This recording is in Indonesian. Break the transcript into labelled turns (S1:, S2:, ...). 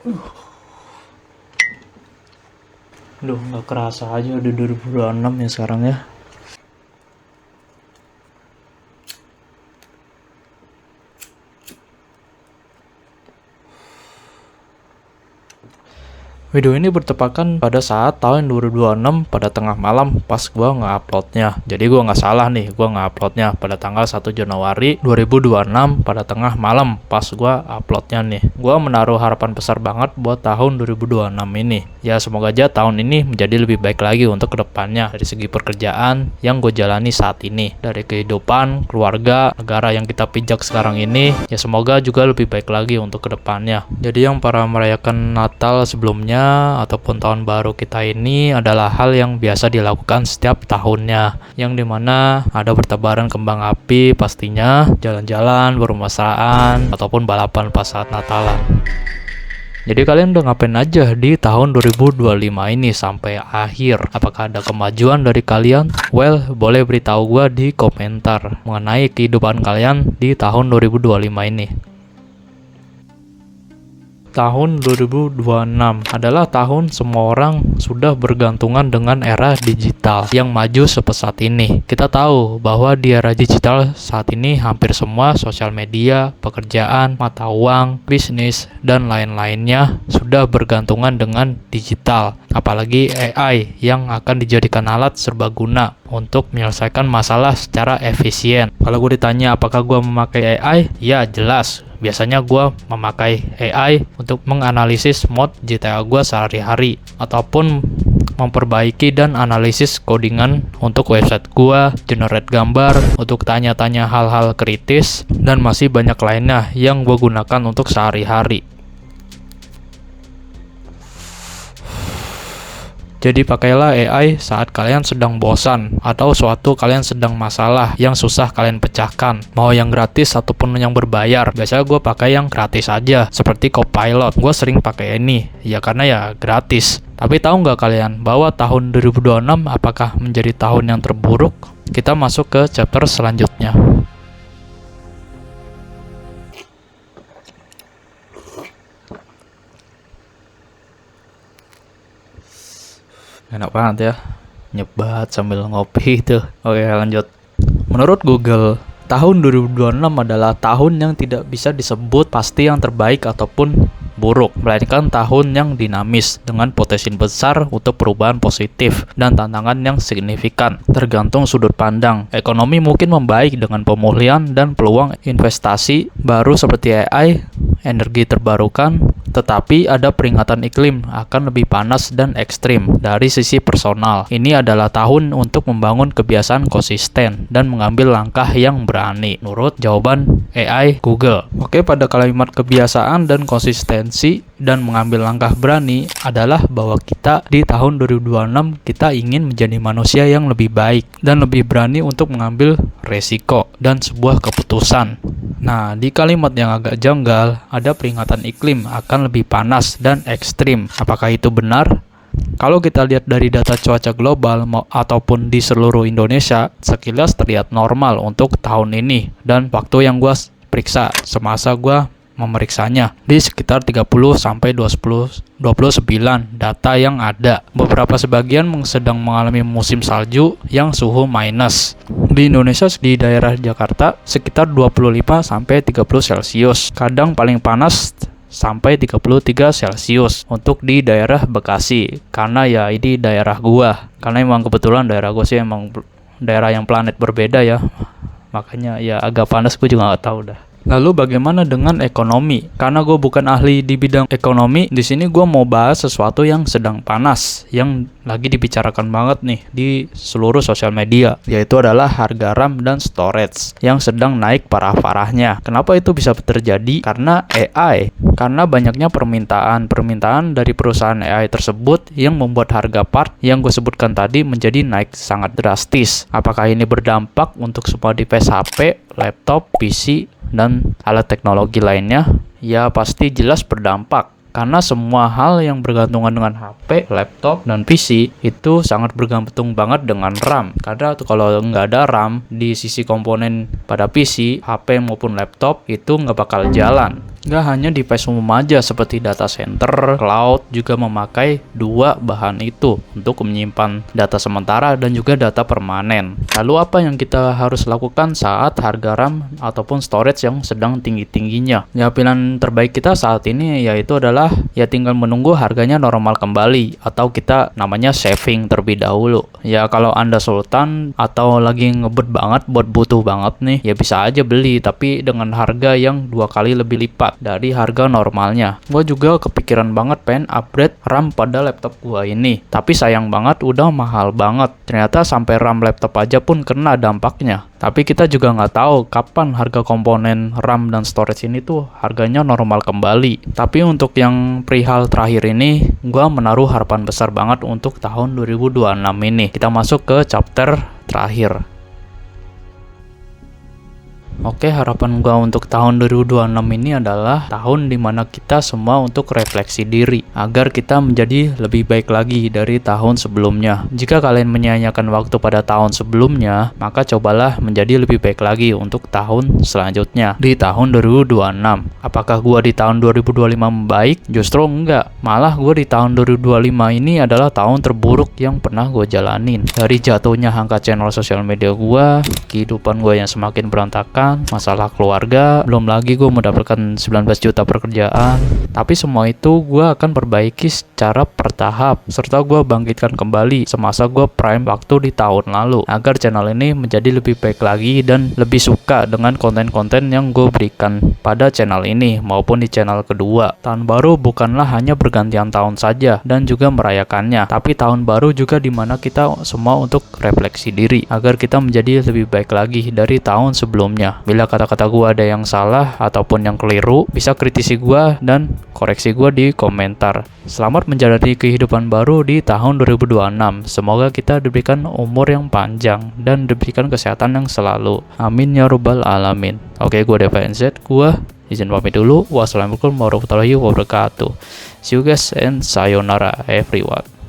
S1: Duh, nggak kerasa aja udah 2026 ya sekarang ya. Video ini bertepatan pada saat tahun 2026 pada tengah malam pas gua nge-uploadnya. Jadi gua nggak salah nih, gua nge-uploadnya pada tanggal 1 Januari 2026 pada tengah malam pas gua uploadnya nih. Gua menaruh harapan besar banget buat tahun 2026 ini. Ya semoga aja tahun ini menjadi lebih baik lagi untuk kedepannya dari segi pekerjaan yang gue jalani saat ini. Dari kehidupan, keluarga, negara yang kita pijak sekarang ini, ya semoga juga lebih baik lagi untuk kedepannya. Jadi yang para merayakan Natal sebelumnya ataupun tahun baru kita ini adalah hal yang biasa dilakukan setiap tahunnya, yang dimana ada bertebaran kembang api pastinya, jalan-jalan, bermesraan, ataupun balapan pas saat Natalan. Jadi kalian udah ngapain aja di tahun 2025 ini sampai akhir? Apakah ada kemajuan dari kalian? Well, boleh beritahu gue di komentar mengenai kehidupan kalian di tahun 2025 ini. Tahun 2026 adalah tahun semua orang sudah bergantungan dengan era digital yang maju sepesat ini. Kita tahu bahwa di era digital saat ini hampir semua sosial media, pekerjaan, mata uang, bisnis, dan lain-lainnya sudah bergantungan dengan digital. Apalagi AI yang akan dijadikan alat serbaguna untuk menyelesaikan masalah secara efisien. Kalau gue ditanya apakah gue memakai AI, ya jelas. Biasanya gue memakai AI untuk menganalisis mod GTA gue sehari-hari ataupun memperbaiki dan analisis codingan untuk website gue, generate gambar, untuk tanya-tanya hal-hal kritis, dan masih banyak lainnya yang gue gunakan untuk sehari-hari. Jadi pakailah AI saat kalian sedang bosan atau suatu kalian sedang masalah yang susah kalian pecahkan. Mau yang gratis ataupun yang berbayar. Biasanya gue pakai yang gratis aja, seperti Copilot. Gue sering pakai ini, ya karena ya gratis. Tapi tahu nggak kalian bahwa tahun 2026 apakah menjadi tahun yang terburuk? Kita masuk ke chapter selanjutnya. Enak banget ya, nyebat sambil ngopi itu. Oke, lanjut. Menurut Google, tahun 2026 adalah tahun yang tidak bisa disebut pasti yang terbaik ataupun buruk, melainkan tahun yang dinamis dengan potensi besar untuk perubahan positif dan tantangan yang signifikan, tergantung sudut pandang. Ekonomi mungkin membaik dengan pemulihan dan peluang investasi baru seperti AI, energi terbarukan, tetapi ada peringatan iklim akan lebih panas dan ekstrim. Dari sisi personal, ini adalah tahun untuk membangun kebiasaan konsisten dan mengambil langkah yang berani. Menurut jawaban AI Google. Oke, pada kalimat kebiasaan dan konsistensi dan mengambil langkah berani adalah bahwa kita di tahun 2026 kita ingin menjadi manusia yang lebih baik dan lebih berani untuk mengambil resiko dan sebuah keputusan. Nah, di kalimat yang agak janggal, ada peringatan iklim akan lebih panas dan ekstrim. Apakah itu benar? Kalau kita lihat dari data cuaca global ataupun di seluruh Indonesia, sekilas terlihat normal untuk tahun ini. Dan waktu yang gue periksa semasa gue memeriksanya di sekitar 30-29 data yang ada. Beberapa sebagian sedang mengalami musim salju yang suhu minus. Di Indonesia di daerah Jakarta sekitar 25-30 Celcius. Kadang paling panas sampai 33 Celcius untuk di daerah Bekasi. Karena ya ini daerah gua. Karena emang kebetulan daerah gua sih emang daerah yang planet berbeda ya. Makanya ya agak panas, gue juga nggak tahu dah. Lalu bagaimana dengan ekonomi? Karena gue bukan ahli di bidang ekonomi, di sini gue mau bahas sesuatu yang sedang panas, yang lagi dibicarakan banget nih di seluruh sosial media, yaitu adalah harga RAM dan storage yang sedang naik parah-parahnya. Kenapa itu bisa terjadi? Karena AI. Karena banyaknya permintaan dari perusahaan AI tersebut yang membuat harga part yang gue sebutkan tadi menjadi naik sangat drastis. Apakah ini berdampak untuk semua device HP, laptop, PC, dan alat teknologi lainnya? Ya pasti jelas berdampak. Karena semua hal yang bergantungan dengan HP, laptop, dan PC itu sangat bergantung banget dengan RAM. Karena kalau nggak ada RAM di sisi komponen pada PC, HP maupun laptop itu nggak bakal jalan. Nggak hanya device umum aja seperti data center, cloud juga memakai dua bahan itu untuk menyimpan data sementara dan juga data permanen. Lalu apa yang kita harus lakukan saat harga RAM ataupun storage yang sedang tinggi-tingginya? Ya, pilihan terbaik kita saat ini yaitu adalah ya tinggal menunggu harganya normal kembali atau kita namanya saving terlebih dahulu. Ya kalau Anda sultan atau lagi ngebet banget buat butuh banget nih, ya bisa aja beli tapi dengan harga yang 2 kali lebih lipat dari harga normalnya. Gue juga kepikiran banget pengen upgrade RAM pada laptop gua ini, tapi sayang banget udah mahal banget. Ternyata sampai RAM laptop aja pun kena dampaknya. Tapi kita juga nggak tahu kapan harga komponen RAM dan storage ini tuh harganya normal kembali. Tapi untuk yang perihal terakhir ini, gua menaruh harapan besar banget untuk tahun 2026 ini. Kita masuk ke chapter terakhir. Oke, harapan gua untuk tahun 2026 ini adalah tahun dimana kita semua untuk refleksi diri agar kita menjadi lebih baik lagi dari tahun sebelumnya. Jika kalian menyia-nyiakan waktu pada tahun sebelumnya, maka cobalah menjadi lebih baik lagi untuk tahun selanjutnya di tahun 2026. Apakah gua di tahun 2025 membaik? Justru enggak. Malah gua di tahun 2025 ini adalah tahun terburuk yang pernah gua jalanin. Dari jatuhnya angka channel sosial media gua, kehidupan gua yang semakin berantakan, masalah keluarga, belum lagi gue mendapatkan 19 juta pekerjaan. Tapi semua itu gue akan perbaiki secara bertahap, serta gue bangkitkan kembali semasa gue prime waktu di tahun lalu, agar channel ini menjadi lebih baik lagi dan lebih suka dengan konten-konten yang gue berikan pada channel ini maupun di channel kedua. Tahun baru bukanlah hanya bergantian tahun saja dan juga merayakannya, tapi tahun baru juga dimana kita semua untuk refleksi diri agar kita menjadi lebih baik lagi dari tahun sebelumnya. Bila kata-kata gue ada yang salah ataupun yang keliru, bisa kritisi gue dan koreksi gue di komentar. Selamat menjalani kehidupan baru di tahun 2026. Semoga kita diberikan umur yang panjang dan diberikan kesehatan yang selalu. Amin ya rabbal alamin. Oke, gue DPNZ, gue izin pamit dulu. Wassalamualaikum warahmatullahi wabarakatuh. See you guys and sayonara everyone.